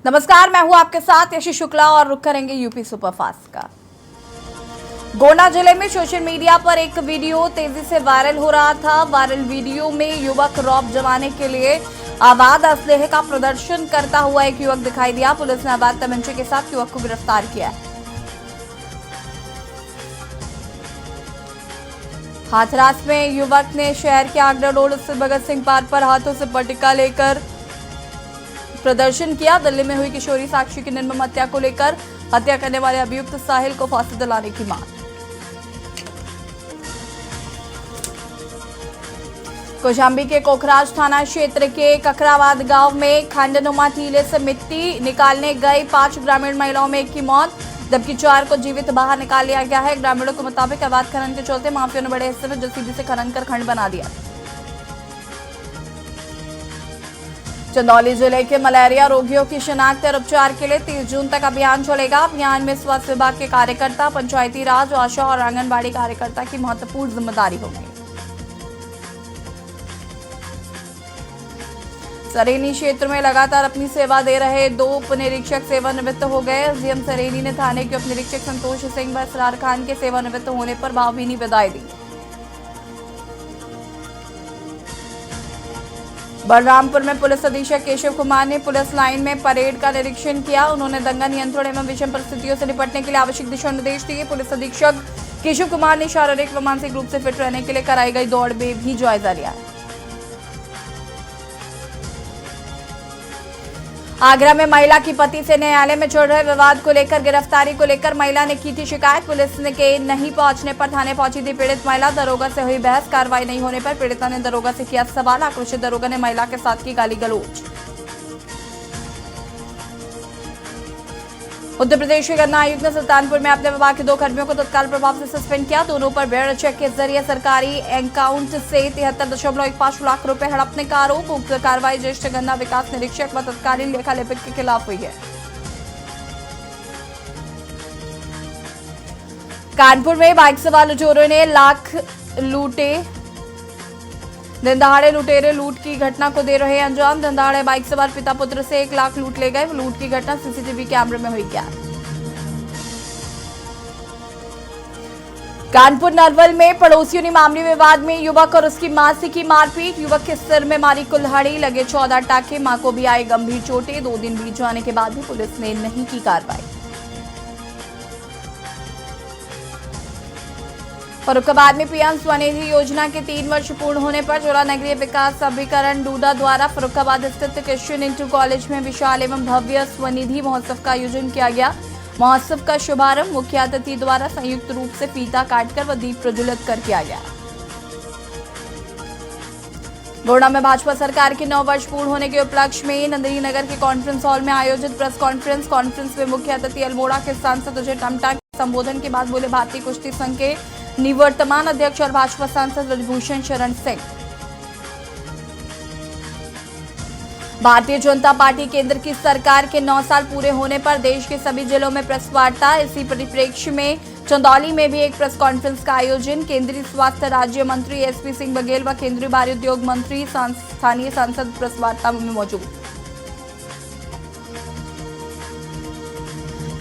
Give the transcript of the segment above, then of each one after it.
नमस्कार, मैं हूं आपके साथ यशी शुक्ला और रुक करेंगे यूपी सुपरफास्ट का। गोंडा जिले में सोशल मीडिया पर एक वीडियो तेजी से वायरल हो रहा था। वायरल वीडियो में युवक रौब जमाने के लिए अवैध असलहे का प्रदर्शन करता हुआ एक युवक दिखाई दिया। पुलिस ने अवैध तमंचे के साथ युवक को गिरफ्तार किया है। हाथरस में युवक ने शहर के आगरा रोड स्थित भगत सिंह पार्क पर हाथों से पटिका लेकर प्रदर्शन किया। दिल्ली में हुई किशोरी साक्षी की निर्मम हत्या को लेकर हत्या करने वाले अभियुक्त साहिल को फांसी दिलाने की मांग। कौशाम्बी के कोखराज थाना क्षेत्र के ककराबाद गांव में खंडनुमा टीले से मिट्टी निकालने गई 5 ग्रामीण महिलाओं में एक की मौत, जबकि 4 को जीवित बाहर निकाल लिया गया है। ग्रामीणों के मुताबिक अवैध खनन के चलते माफियाओं ने बड़े हिस्से में जेसीबी से खनन कर खंड बना दिया। चंदौली जिले के मलेरिया रोगियों की शिनाख्त और उपचार के लिए 30 जून तक अभियान चलेगा। अभियान में स्वास्थ्य विभाग के कार्यकर्ता, पंचायती राज, आशा और आंगनबाड़ी कार्यकर्ता की महत्वपूर्ण जिम्मेदारी होगी। सरेनी क्षेत्र में लगातार अपनी सेवा दे रहे 2 उप निरीक्षक सेवानिवृत्त हो गए। एसडीएम सरेनी ने थाने के उप निरीक्षक संतोष सिंह व असरार खान के सेवानिवृत्त होने पर भावभीनी विदाई दी। बलरामपुर में पुलिस अधीक्षक केशव कुमार ने पुलिस लाइन में परेड का निरीक्षण किया। उन्होंने दंगा नियंत्रण एवं विषम परिस्थितियों से निपटने के लिए आवश्यक दिशा निर्देश दिए। पुलिस अधीक्षक केशव कुमार ने शारीरिक व मानसिक रूप से फिट रहने के लिए कराई गई दौड़ में भी जायजा लिया। आगरा में महिला की पति से न्यायालय में चल रहे विवाद को लेकर गिरफ्तारी को लेकर महिला ने की थी शिकायत। पुलिस के नहीं पहुंचने पर थाने पहुंची थी पीड़ित महिला। दरोगा से हुई बहस, कार्रवाई नहीं होने पर पीड़िता ने दरोगा से किया सवाल। आक्रोशित दरोगा ने महिला के साथ की गाली गलौज। उत्तर प्रदेश के गन्ना आयुक्त ने सुल्तानपुर में अपने विभाग के 2 कर्मियों को तत्काल प्रभाव से सस्पेंड किया। दोनों पर बेयर चेक के जरिए सरकारी अकाउंट से 73.15 लाख रुपए हड़पने का आरोप। उक्त कार्रवाई ज्येष्ठ गन्ना विकास निरीक्षक व तत्कालीन लेखा लेपिक के खिलाफ हुई है। कानपुर में बाइक सवार लुटेरों ने लाख लूटे। दिन दहाड़े लुटेरे लूट की घटना को दे रहे अंजाम। दिन दहाड़े बाइक सवार पिता पुत्र से 1 लाख लूट ले गए। लूट की घटना सीसीटीवी कैमरे में हुई कैद। कानपुर नरवल में पड़ोसियों ने मामूली विवाद में युवक और उसकी मां से की मारपीट। युवक के सिर में मारी कुल्हाड़ी, लगे 14 टाके। मां को भी आई गंभीर चोटें। 2 दिन बीत जाने के बाद भी पुलिस ने नहीं की कार्रवाई। फर्रुखाबाद में पीएम स्वनिधि योजना के 3 वर्ष पूर्ण होने पर जोड़ा नगरीय विकास अभिकरण डूडा द्वारा फर्रुखाबाद स्थित क्रिश्चियन इंटर कॉलेज में विशाल एवं भव्य स्वनिधि महोत्सव का आयोजन किया गया। महोत्सव का शुभारंभ मुख्य अतिथि द्वारा संयुक्त रूप से फीता काटकर व दीप प्रज्वलित कर किया गया। गोंडा में भाजपा सरकार के 9 वर्ष पूर्ण होने के उपलक्ष्य में नंदिनी नगर के कॉन्फ्रेंस हॉल में आयोजित प्रेस कॉन्फ्रेंस में मुख्य अतिथि अल्मोड़ा के सांसद अजय टमटा के संबोधन के बाद बोले भारतीय कुश्ती संघ के निवर्तमान अध्यक्ष और भाजपा सांसद ब्रजभूषण शरण सिंह। भारतीय जनता पार्टी केंद्र की सरकार के 9 साल पूरे होने पर देश के सभी जिलों में प्रेस वार्ता। इसी परिप्रेक्ष्य में चंदौली में भी एक प्रेस कॉन्फ्रेंस का आयोजन। केंद्रीय स्वास्थ्य राज्य मंत्री एसपी सिंह बघेल व केंद्रीय भारी उद्योग मंत्री स्थानीय सांसद प्रेस वार्ता में मौजूद।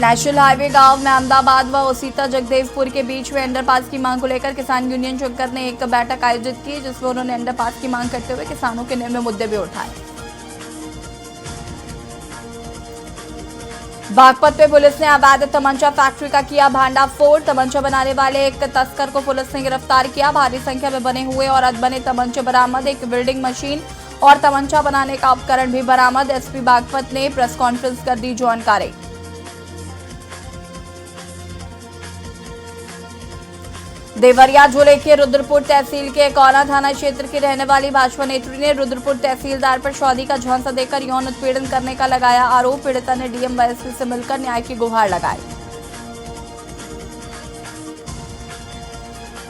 नेशनल हाईवे गांव में अहमदाबाद व ओसीता जगदेवपुर के बीच में अंडरपास की मांग को लेकर किसान यूनियन चुनकर ने एक बैठक आयोजित की, जिसमें उन्होंने अंडरपास की मांग करते हुए किसानों के निम्न मुद्दे भी उठाए। बागपत में पुलिस ने अवैध तमंचा फैक्ट्री का किया भांडाफोड़। तमंचा बनाने वाले एक तस्कर को पुलिस ने गिरफ्तार किया। भारी संख्या में बने हुए और अधबने तमंचे बरामद। एक वेल्डिंग मशीन और तमंचा बनाने का उपकरण भी बरामद। एसपी बागपत ने प्रेस कॉन्फ्रेंस कर दी जानकारी। देवरिया जिले के रुद्रपुर तहसील के कौला थाना क्षेत्र की रहने वाली भाजपा नेत्री ने रुद्रपुर तहसीलदार पर शादी का झांसा देकर यौन उत्पीड़न करने का लगाया आरोप। पीड़िता ने डीएम व एसपी से मिलकर न्याय की गुहार लगाई।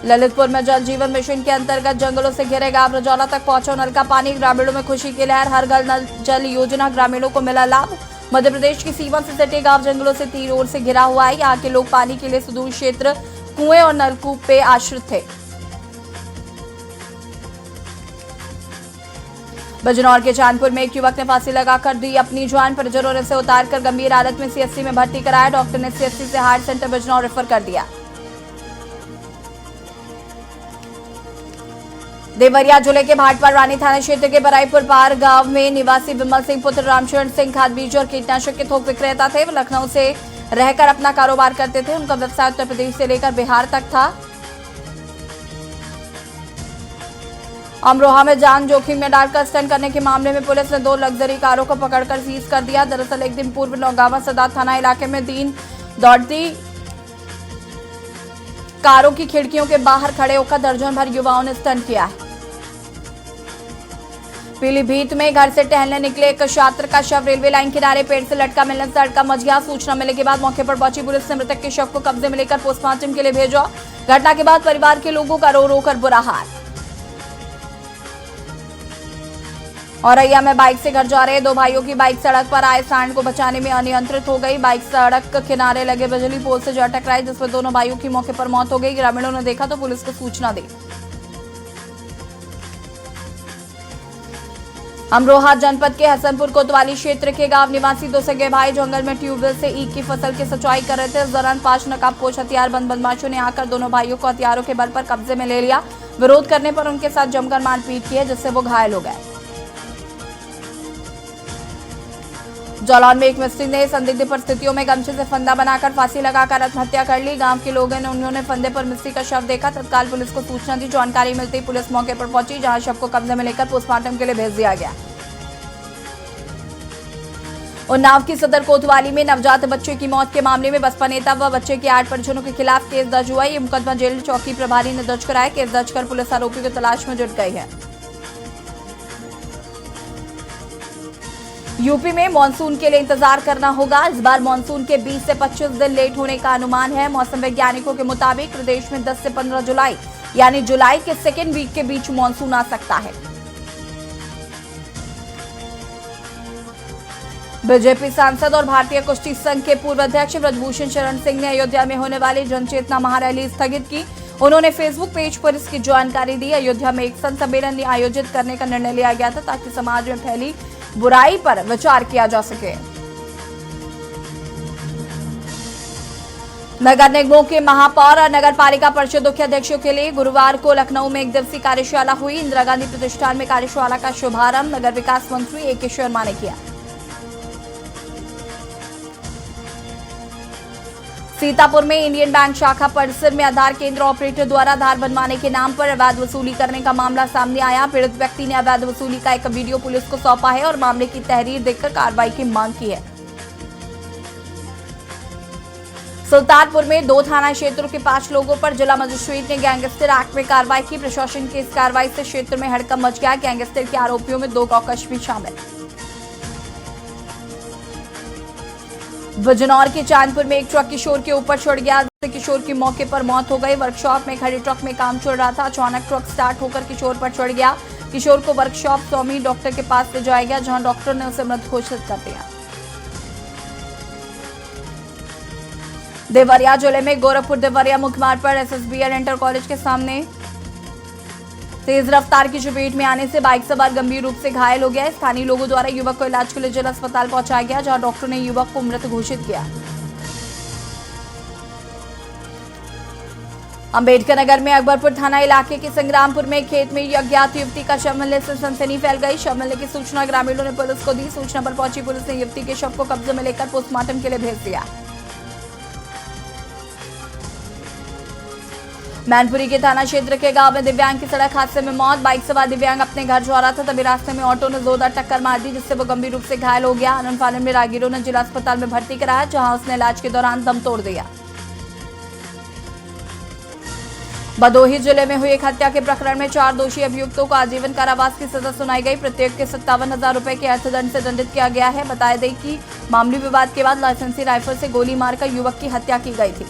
ललितपुर में जल जीवन मिशन के अंतर्गत जंगलों से घिरे गांव रजौला तक पहुंचा नल का पानी। ग्रामीणों में खुशी की लहर। हर घर नल जल योजना ग्रामीणों को मिला लाभ। मध्य प्रदेश की सीमा से सटे गांव जंगलों से तीन ओर से घिरा हुआ है। यहाँ के लोग पानी के लिए सुदूर क्षेत्र कुएं और नलकूप पे आश्रित थे। बिजनौर के चांदपुर में एक युवक ने फांसी लगाकर दी अपनी जान। परिजनों ने उसे उतारकर गंभीर हालत में सीएचसी में भर्ती कराया। डॉक्टर ने सीएचसी से हार्ट सेंटर बिजनौर रेफर कर दिया। देवरिया जिले के भाटपाड़ रानी थाना क्षेत्र के बराईपुर पार गांव में निवासी विमल सिंह पुत्र रामचरण सिंह खाद बीज और कीटनाशक के थोक विक्रेता थे। वे लखनऊ से रहकर अपना कारोबार करते थे। उनका व्यवसाय उत्तर प्रदेश से लेकर बिहार तक था। अमरोहा में जान जोखिम में डालकर स्टंट करने के मामले में पुलिस ने 2 लग्जरी कारों को पकड़कर सीज कर दिया। दरअसल एक दिन पूर्व नौगावा सदात थाना इलाके में 3 दौड़ती कारों की खिड़कियों के बाहर खड़े होकर दर्जन भर युवाओं ने स्टंट किया है। पीलीभीत में घर से टहलने निकले एक छात्र का शव रेलवे लाइन किनारे पेड़ से लटका मिलने से हड़कंप मच गया। सूचना मिलने के बाद मौके पर पहुंची पुलिस ने मृतक के शव को कब्जे में लेकर पोस्टमार्टम के लिए भेजा। घटना के बाद परिवार के लोगों का रो रो कर बुरा हाल। औरैया में बाइक से घर जा रहे 2 भाइयों की बाइक सड़क पर आए सांड को बचाने में अनियंत्रित हो गई। बाइक सड़क किनारे लगे बिजली पोल से जा टकराई, जिसमें दोनों भाइयों की मौके पर मौत हो गई। ग्रामीणों ने देखा तो पुलिस को सूचना दी। अमरोहा जनपद के हसनपुर कोतवाली क्षेत्र के गांव निवासी 2 सगे भाई जंगल में ट्यूबवेल से ईख की फसल की सिंचाई कर रहे थे। इस दौरान 5 नकाबपोश हथियारबंद बदमाशों ने आकर दोनों भाइयों को हथियारों के बल पर कब्जे में ले लिया। विरोध करने पर उनके साथ जमकर मारपीट की है, जिससे वो घायल हो गए। जालौन में एक मिस्त्री ने संदिग्ध परिस्थितियों में गमछे से फंदा बनाकर फांसी लगाकर आत्महत्या कर ली। गांव के लोगों ने उन्होंने फंदे पर मिस्त्री का शव देखा। तत्काल पुलिस को सूचना दी। जानकारी मिलते ही पुलिस मौके पर पहुंची, जहां शव को कब्जे में लेकर पोस्टमार्टम के लिए भेज दिया गया। उन्नाव की सदर कोतवाली में नवजात बच्चे की मौत के मामले में बसपा नेता व बच्चे के 8 परिजनों के खिलाफ केस दर्ज हुआ। ये मुकदमा जेल चौकी प्रभारी ने दर्ज कराया। केस दर्ज कर पुलिस आरोपी की तलाश में जुट गई है। यूपी में मानसून के लिए इंतजार करना होगा। इस बार मानसून के 20 से 25 दिन लेट होने का अनुमान है। मौसम वैज्ञानिकों के मुताबिक प्रदेश में 10 से 15 जुलाई यानी जुलाई के सेकेंड वीक के बीच मानसून आ सकता है। बीजेपी सांसद और भारतीय कुश्ती संघ के पूर्व अध्यक्ष ब्रजभूषण शरण सिंह ने अयोध्या में होने वाली जनचेतना महारैली स्थगित की। उन्होंने फेसबुक पेज पर इसकी जानकारी दी। अयोध्या में एक संत सम्मेलन आयोजित करने का निर्णय लिया गया था, ताकि समाज में फैली बुराई पर विचार किया जा सके। नगर निगमों के महापौर और नगर पालिका परिषदों के अध्यक्षों के लिए गुरुवार को लखनऊ में 1 दिवसीय कार्यशाला हुई। इंदिरा गांधी प्रतिष्ठान में कार्यशाला का शुभारंभ नगर विकास मंत्री ए के शर्मा ने किया। सीतापुर में इंडियन बैंक शाखा परिसर में आधार केंद्र ऑपरेटर द्वारा आधार बनवाने के नाम पर अवैध वसूली करने का मामला सामने आया। पीड़ित व्यक्ति ने अवैध वसूली का एक वीडियो पुलिस को सौंपा है और मामले की तहरीर देकर कार्रवाई की मांग की है। सुल्तानपुर में 2 थाना क्षेत्रों के 5 लोगों पर जिला मजिस्ट्रेट ने गैंगस्टर एक्ट में कार्रवाई की। प्रशासन की इस कार्रवाई से क्षेत्र में हड़कंप मच गया। गैंगस्टर के आरोपियों में 2 गौकश भी शामिल। बिजनौर के चांदपुर में एक ट्रक किशोर के ऊपर चढ़ गया, जिससे किशोर की मौके पर मौत हो गई। वर्कशॉप में खड़े ट्रक में काम चल रहा था। अचानक ट्रक स्टार्ट होकर किशोर पर चढ़ गया। किशोर को वर्कशॉप स्वामी डॉक्टर के पास ले जाया गया, जहां डॉक्टर ने उसे मृत घोषित कर दिया। देवरिया जिले में गोरखपुर देवरिया मुख्य मार्ग पर एसएसबीआर इंटर कॉलेज के सामने तेज रफ्तार की चपेट में आने से बाइक सवार गंभीर रूप से घायल हो गया। स्थानीय लोगों द्वारा युवक को इलाज के लिए जिला अस्पताल पहुंचाया गया, जहां डॉक्टर ने युवक को मृत घोषित किया। अंबेडकर नगर में अकबरपुर थाना इलाके के संग्रामपुर में खेत में अज्ञात युवती का शव मिलने से सनसनी फैल गई। शव मिलने की सूचना ग्रामीणों ने पुलिस को दी। सूचना पर पहुंची पुलिस ने युवती के शव को कब्जे में लेकर पोस्टमार्टम के लिए भेज दिया। मैनपुरी के थाना क्षेत्र के गांव में दिव्यांग की सड़क हादसे में मौत। बाइक सवार दिव्यांग अपने घर जा रहा था, तभी रास्ते में ऑटो ने जोरदार टक्कर मार दी, जिससे वो गंभीर रूप से घायल हो गया। आनंद फानन में राहगीरों ने जिला अस्पताल में भर्ती कराया, जहां उसने इलाज के दौरान दम तोड़ दिया। भदोही जिले में हुई एक हत्या के प्रकरण में 4 दोषी अभियुक्तों को आजीवन कारावास की सजा सुनाई गई। प्रत्येक के 57,000 रुपए के अर्थदंड से दंडित किया गया है। बताया दें कि मामूली विवाद के बाद लाइसेंसी राइफल से गोली मारकर युवक की हत्या की गई थी।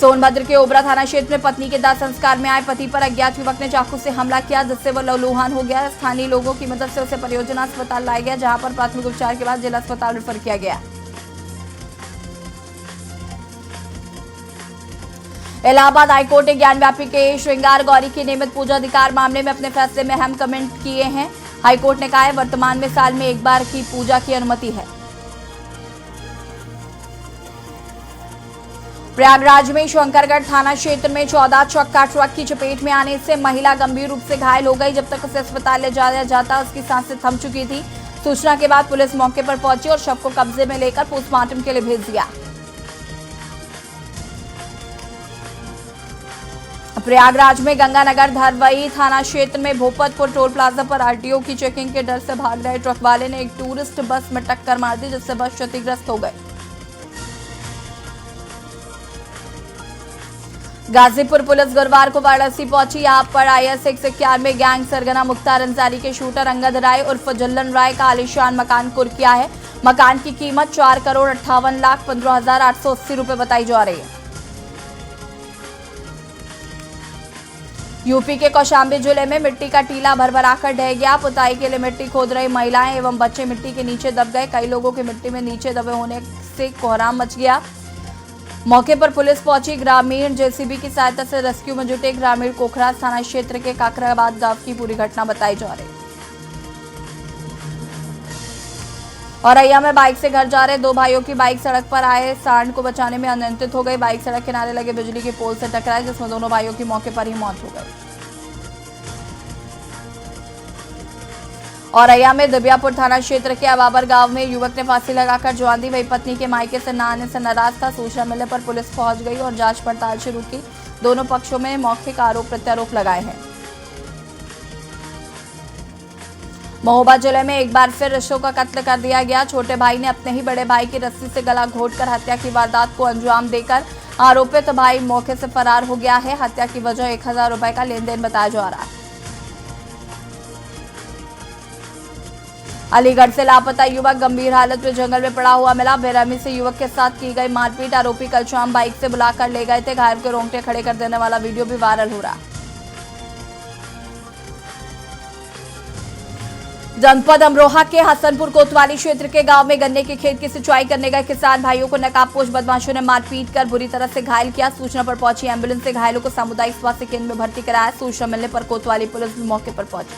सोनभद्र के ओबरा थाना क्षेत्र में पत्नी के दाह संस्कार में आए पति पर अज्ञात युवक ने चाकू से हमला किया, जिससे वह लहूलुहान हो गया। स्थानीय लोगों की मदद से उसे परियोजना अस्पताल लाया गया, जहां पर प्राथमिक उपचार के बाद जिला अस्पताल रेफर किया गया। इलाहाबाद हाईकोर्ट ने ज्ञानव्यापी के श्रृंगार गौरी की नियमित पूजा अधिकार मामले में अपने फैसले में अहम कमेंट किए हैं। हाईकोर्ट ने कहा है वर्तमान में साल में एक बार की पूजा की अनुमति है। प्रयागराज में शंकरगढ़ थाना क्षेत्र में 14 चक्का ट्रक की चपेट में आने से महिला गंभीर रूप से घायल हो गई। जब तक उसे अस्पताल ले जाया जाता उसकी सांसें थम चुकी थी। सूचना के बाद पुलिस मौके पर पहुंची और शव को कब्जे में लेकर पोस्टमार्टम के लिए भेज दिया। प्रयागराज में गंगानगर धरवई थाना क्षेत्र में भोपतपुर टोल प्लाजा पर आरटीओ की चेकिंग के डर से भाग रहे ट्रक वाले ने एक टूरिस्ट बस में टक्कर मार दी, जिससे बस क्षतिग्रस्त हो गई। गाजीपुर पुलिस गुरुवार को वाराणसी पहुंची। यहां पर IS 191 गैंग सरगना मुख्तार अंसारी के शूटर अंगद राय उर्फ जल्लन राय का आलीशान मकान कुर्क किया है। मकान की कीमत 4,58,15,880 रुपए बताई जा रही है। यूपी के कौशाम्बी जिले में मिट्टी का टीला भरभराकर ढह गया। पुताई के लिए मिट्टी खोद रही महिलाएं एवं बच्चे मिट्टी के नीचे दब गए। कई लोगों के मिट्टी में नीचे दबे होने से कोहराम मच गया। मौके पर पुलिस पहुंची। ग्रामीण जेसीबी की सहायता से रेस्क्यू में जुटे। ग्रामीण कोखराज थाना क्षेत्र के काकराबाद गांव की पूरी घटना बताई जा रही है। औरैया में बाइक से घर जा रहे दो भाइयों की बाइक सड़क पर आए सांड को बचाने में अनियंत्रित हो गई। बाइक सड़क किनारे लगे बिजली के पोल से टकराए, जिसमें दोनों भाइयों की मौके पर ही मौत हो गई। औरैया में दिव्यापुर थाना क्षेत्र के अबाबर गांव में युवक ने फांसी लगाकर जान दी। वही पत्नी के मायके से न आने से नाराज था। सूचना मिलने पर पुलिस पहुंच गई और जांच पड़ताल शुरू की। दोनों पक्षों में मौखिक आरोप प्रत्यारोप लगाए हैं। महोबा जिले में एक बार फिर रिश्तों का कत्ल कर दिया गया। छोटे भाई ने अपने ही बड़े भाई की रस्सी से गला घोंटकर हत्या की वारदात को अंजाम देकर आरोपित भाई मौके से फरार हो गया है। हत्या की वजह 1,000 रुपए का लेन देन बताया जा रहा है। अलीगढ़ से लापता युवक गंभीर हालत में जंगल में पड़ा हुआ मिला। बेरहमी से युवक के साथ की गई मारपीट। आरोपी कल शाम बाइक से बुलाकर ले गए थे। घायल के रोंगटे खड़े कर देने वाला वीडियो भी वायरल हो रहा। जनपद अमरोहा के हसनपुर कोतवाली क्षेत्र के गांव में गन्ने के खेत की सिंचाई करने गए किसान भाइयों को नकाबपोश बदमाशों ने मारपीट कर बुरी तरह से घायल किया। सूचना पर पहुंची एम्बुलेंस से घायलों को सामुदायिक स्वास्थ्य केंद्र में भर्ती कराया। सूचना मिलने पर कोतवाली पुलिस भी मौके पर पहुंची।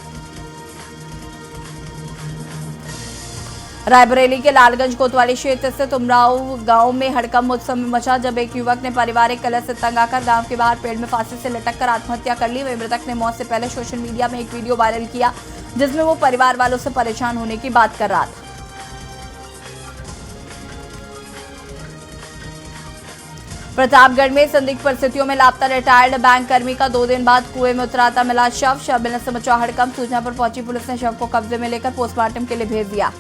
रायबरेली के लालगंज कोतवाली क्षेत्र से तुमराव गांव में हड़कंप उस समय मचा जब एक युवक ने पारिवारिक कलह से तंग आकर गांव के बाहर पेड़ में फांसी से लटककर आत्महत्या कर ली। वही मृतक ने मौत से पहले सोशल मीडिया में एक वीडियो वायरल किया, जिसमें वो परिवार वालों से परेशान होने की बात कर रहा था। प्रतापगढ़ में संदिग्ध परिस्थितियों में लापता रिटायर्ड बैंक कर्मी का 2 दिन बाद कुएं में उतराता मिला शव मिलने से मचा हड़कंप। सूचना पर पहुंची पुलिस ने शव को कब्जे में लेकर पोस्टमार्टम के लिए भेज दिया।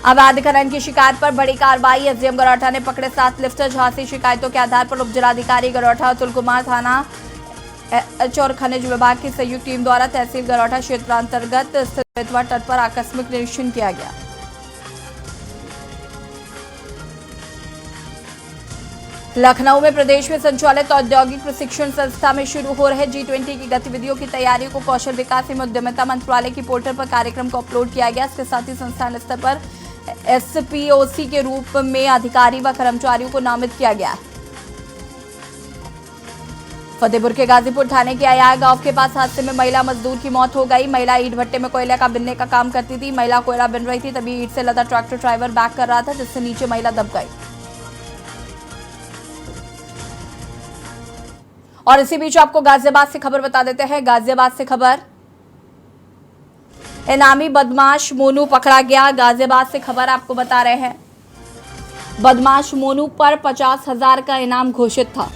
अवैध खनन की शिकायत पर बड़ी कार्रवाई। एसडीएम गरौठा ने पकड़े 7 लिफ्टर। झांसी शिकायतों के आधार पर उपजिलाधिकारी गरौठा अतुल कुमार, थाना एच और खनिज विभाग की संयुक्त टीम द्वारा तहसील गरौठा क्षेत्रांतर्गत स्थित बेतवा तट पर आकस्मिक निरीक्षण किया गया। लखनऊ में प्रदेश में संचालित औद्योगिक प्रशिक्षण संस्था में शुरू हो रहे G20 की गतिविधियों की तैयारियों को कौशल विकास एवं उद्यमिता मंत्रालय की पोर्टल पर कार्यक्रम को अपलोड किया गया। इसके साथ ही संस्थान स्तर पर SPOC के रूप में अधिकारी व कर्मचारियों को नामित किया गया है। फतेहपुर के गाजीपुर थाने के अयार गांव के पास हादसे में महिला मजदूर की मौत हो गई। महिला ईंट भट्टे में कोयला का बिनने का काम करती थी। महिला कोयला बिन रही थी, तभी ईंट से लदा ट्रैक्टर ड्राइवर बैक कर रहा था, जिससे नीचे महिला दब गई। और इसी बीच आपको गाजियाबाद से खबर बता देते हैं। गाजियाबाद से खबर, इनामी बदमाश मोनू पकड़ा गया। गाजियाबाद से खबर आपको बता रहे हैं, बदमाश मोनू पर 50,000 का इनाम घोषित था।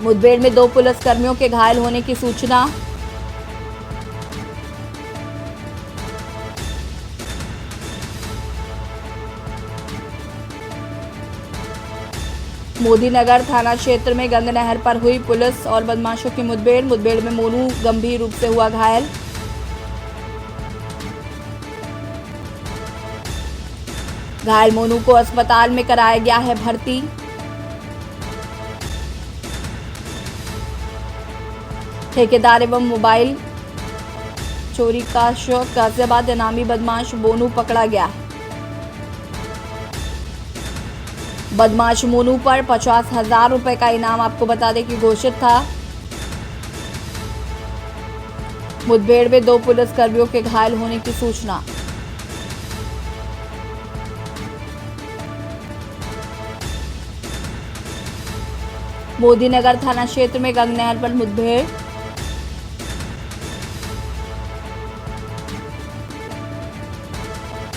मुठभेड़ में 2 पुलिसकर्मियों के घायल होने की सूचना। मोदी नगर थाना क्षेत्र में गंग नहर पर हुई पुलिस और बदमाशों की मुठभेड़। मुठभेड़ में मोनू गंभीर रूप से हुआ घायल। घायल मोनू को अस्पताल में कराया गया है भर्ती। ठेकेदार एवं मोबाइल चोरी का शक गाजियाबाद इनामी बदमाश मोनू पकड़ा गया है। बदमाश मोनू पर 50,000 रुपए का इनाम आपको बता दें कि घोषित था। मुठभेड़ में 2 पुलिसकर्मियों के घायल होने की सूचना। मोदी नगर थाना क्षेत्र में गंग नहर पर मुठभेड़।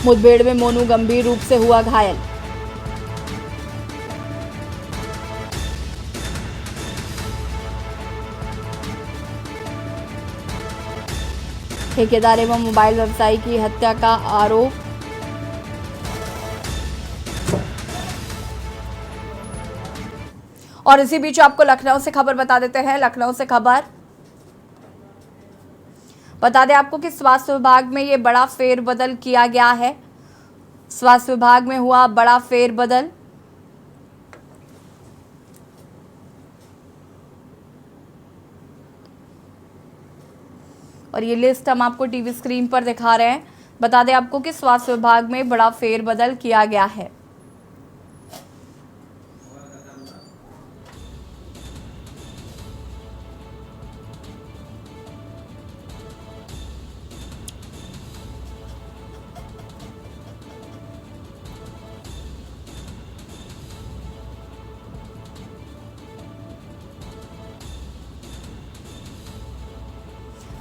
मुठभेड़ में मोनू गंभीर रूप से हुआ घायल। ठेकेदार एवं मोबाइल व्यवसायी की हत्या का आरोप। और इसी बीच आपको लखनऊ से खबर बता देते हैं। लखनऊ से खबर बता दें आपको कि स्वास्थ्य विभाग में ये बड़ा फेरबदल किया गया है। स्वास्थ्य विभाग में हुआ बड़ा फेरबदल। और ये लिस्ट हम आपको टीवी स्क्रीन पर दिखा रहे हैं। बता दें आपको कि स्वास्थ्य विभाग में बड़ा फेरबदल किया गया है।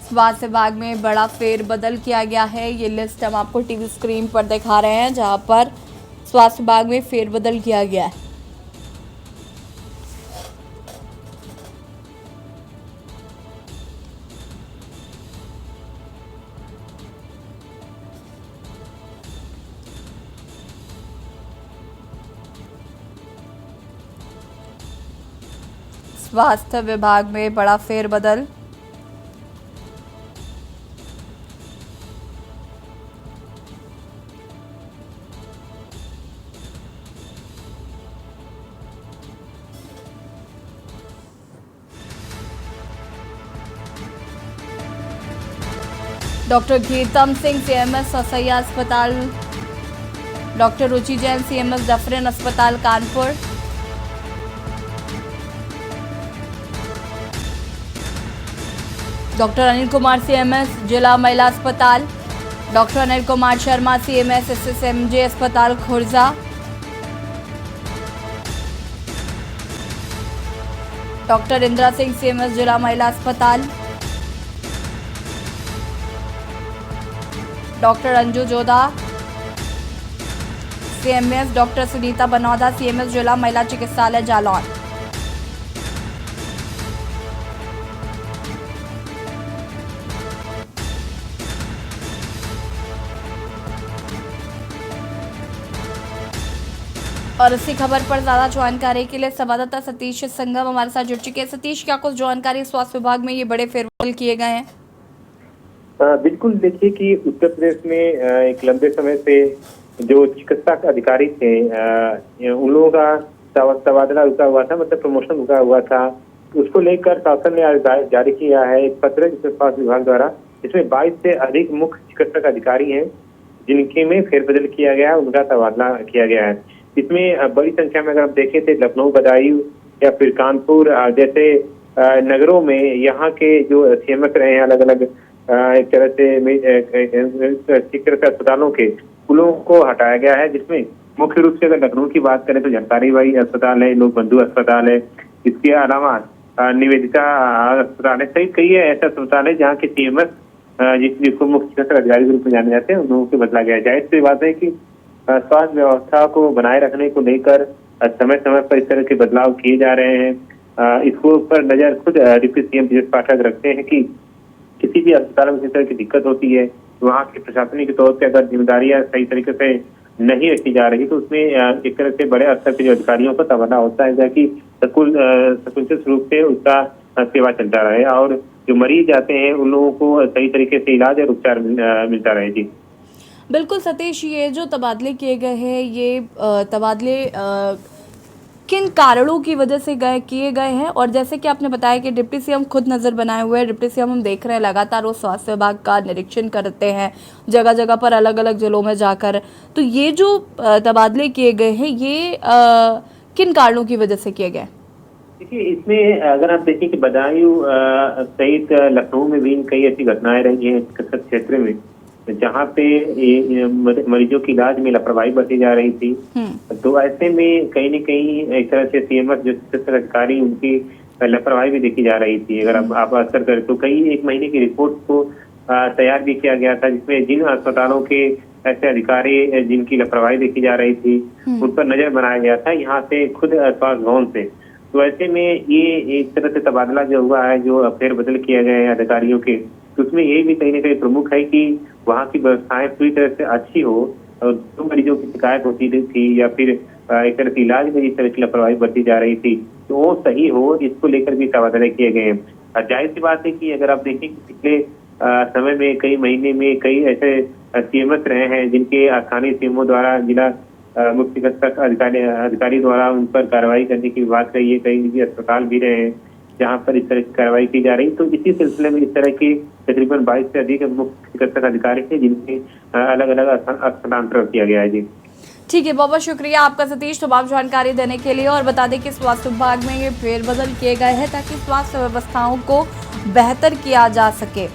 स्वास्थ्य विभाग में बड़ा फेरबदल किया गया है। ये लिस्ट हम आपको टीवी स्क्रीन पर दिखा रहे हैं, जहां पर स्वास्थ्य विभाग में फेरबदल किया गया है। स्वास्थ्य विभाग में बड़ा फेरबदल। डॉक्टर गीतम सिंह सीएमएस ससैया अस्पताल, doctor Ruchi Jain CMS Dufferin अस्पताल कानपुर, डॉक्टर अनिल कुमार सीएमएस जिला महिला अस्पताल, doctor Anil Kumar Sharma CMS SSMJ अस्पताल खुर्जा, डॉक्टर इंदिरा सिंह सीएमएस जिला महिला अस्पताल, doctor Anju Jodha CMS, doctor Sunita Banauda CMS जिला महिला चिकित्सालय जालौन। और इसी खबर पर ज्यादा जानकारी के लिए संवाददाता सतीश संगम हमारे साथ जुड़ चुके हैं। सतीश, क्या कुछ जानकारी स्वास्थ्य विभाग में ये बड़े फेरबदल किए गए हैं? बिल्कुल, देखिए कि उत्तर प्रदेश में एक लंबे समय से जो चिकित्सा अधिकारी थे उन लोगों का तबादला रुका हुआ था, मतलब प्रमोशन रुका हुआ था। उसको लेकर शासन ने आज जारी किया है एक पत्र, जिसमें स्वास्थ्य विभाग द्वारा, इसमें 22 से अधिक मुख्य चिकित्सक अधिकारी हैं जिनके में फेरबदल किया गया है, उनका तबादला किया गया है। इसमें बड़ी संख्या में अगर आप देखें तो लखनऊ, बदायूं या फिर कानपुर जैसे नगरों में यहाँ के जो सीएमएस रहे हैं अलग अलग एक तरह से चिकित्सा अस्पतालों के लोगों को हटाया गया है, जिसमें मुख्य रूप से अगर लखनऊ की बात करें तो झंकारी बाई अस्पताल है, लोक बंधु अस्पताल है, इसके अलावा निवेदिता अस्पताल है, कई ऐसे अस्पताल है जहाँ के सीएमएस जिसको मुख्य चिकित्सा अधिकारी के रूप में जाने जाते हैं, उन लोगों को बदला गया है। जाहिर सी बात है कि स्वास्थ्य व्यवस्था को बनाए रखने को लेकर समय समय पर इस तरह के बदलाव किए जा रहे हैं। इसको पर नजर खुद डिप्टी सीएम ब्रजेश पाठक रखते हैं कि किसी भी अस्पताल में किसी तरह की दिक्कत होती है, वहाँ के प्रशासनिक के तौर पर अगर जिम्मेदारियां सही तरीके से नहीं रखी जा रही तो उसमें एक तरह से बड़े स्तर के जो अधिकारियों का तबादला होता है, ताकि सकुशल रूप से उसका सेवा चलता रहे और जो मरीज आते हैं उन लोगों को सही तरीके से इलाज और उपचार मिलता रहे। जी बिल्कुल सतीश, ये जो तबादले किए गए हैं, ये तबादले किन कारणों की वजह से किए गए हैं। और जैसे कि आपने बताया कि डिप्टी सीएम खुद नज़र बनाए हुए हैं, डिप्टी सीएम हम देख रहे हैं लगातार वो स्वास्थ्य विभाग का निरीक्षण करते हैं जगह जगह पर, अलग अलग जिलों में जाकर। तो ये जो तबादले किए गए हैं ये किन कारणों की वजह से किए गए? देखिए, इसमें अगर आप देखें कि बदायूं सहित लखनऊ में भी कई ऐसी घटनाएं रही हैं चिकित्सा क्षेत्र में जहाँ पे मरीजों की इलाज में लापरवाही बरती जा रही थी। तो ऐसे में कहीं न कहीं एक तरह से सीएमएस जो चिकित्सा अधिकारी उनकी लापरवाही भी देखी जा रही थी। अगर आप असर करें तो कई एक महीने की रिपोर्ट को तैयार भी किया गया था, जिसमें जिन अस्पतालों के ऐसे अधिकारी जिनकी लापरवाही देखी जा रही थी उन पर नजर बनाया गया था, यहाँ से खुद स्वास्थ्य भवन से। तो ऐसे में ये एक तरह से तबादला जो हुआ है, जो फेरबदल किए गए हैं अधिकारियों के, तो उसमें ये भी कहीं न कहीं प्रमुख है कि वहाँ की व्यवस्थाएं पूरी तरह से अच्छी हो और जो मरीजों की शिकायत होती थी या फिर एक तरह से इलाज में इस तरह की लापरवाही बरती जा रही थी तो वो सही हो, इसको लेकर भी तबादले किए गए हैं। जाहिर सी बात है कि अगर आप देखें कि पिछले समय में कई महीने में कई ऐसे सीएमएस रहे हैं जिनके स्थानीय सीएमओ द्वारा जिला मुख्य चिकित्सक अधिकारी द्वारा उन पर कार्रवाई करने की बात रही है। कई निजी अस्पताल भी रहे हैं जहां पर इस तरह की कार्रवाई की जा रही। तो इसी सिलसिले में इस तरह की तकरीबन 22 से अधिक मुख्य चिकित्सक अधिकारी थे जिनके अलग अलग स्थानांतरण किया गया है। जी ठीक है, बहुत बहुत शुक्रिया आपका सतीश तमाम जानकारी देने के लिए। और बता दें कि स्वास्थ्य विभाग में ये फेरबदल किए गए हैं ताकि स्वास्थ्य व्यवस्थाओं को बेहतर किया जा सके।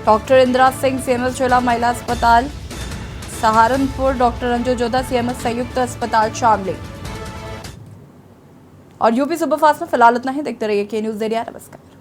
डॉक्टर इंदिरा सिंह सीएमएस जिला महिला अस्पताल सहारनपुर, डॉक्टर अंजू जोधा सीएमएस संयुक्त अस्पताल शामली। और यूपी सुपरफास्ट में फिलहाल इतना ही। देखते रहिए के न्यूज़ एरिया। नमस्कार।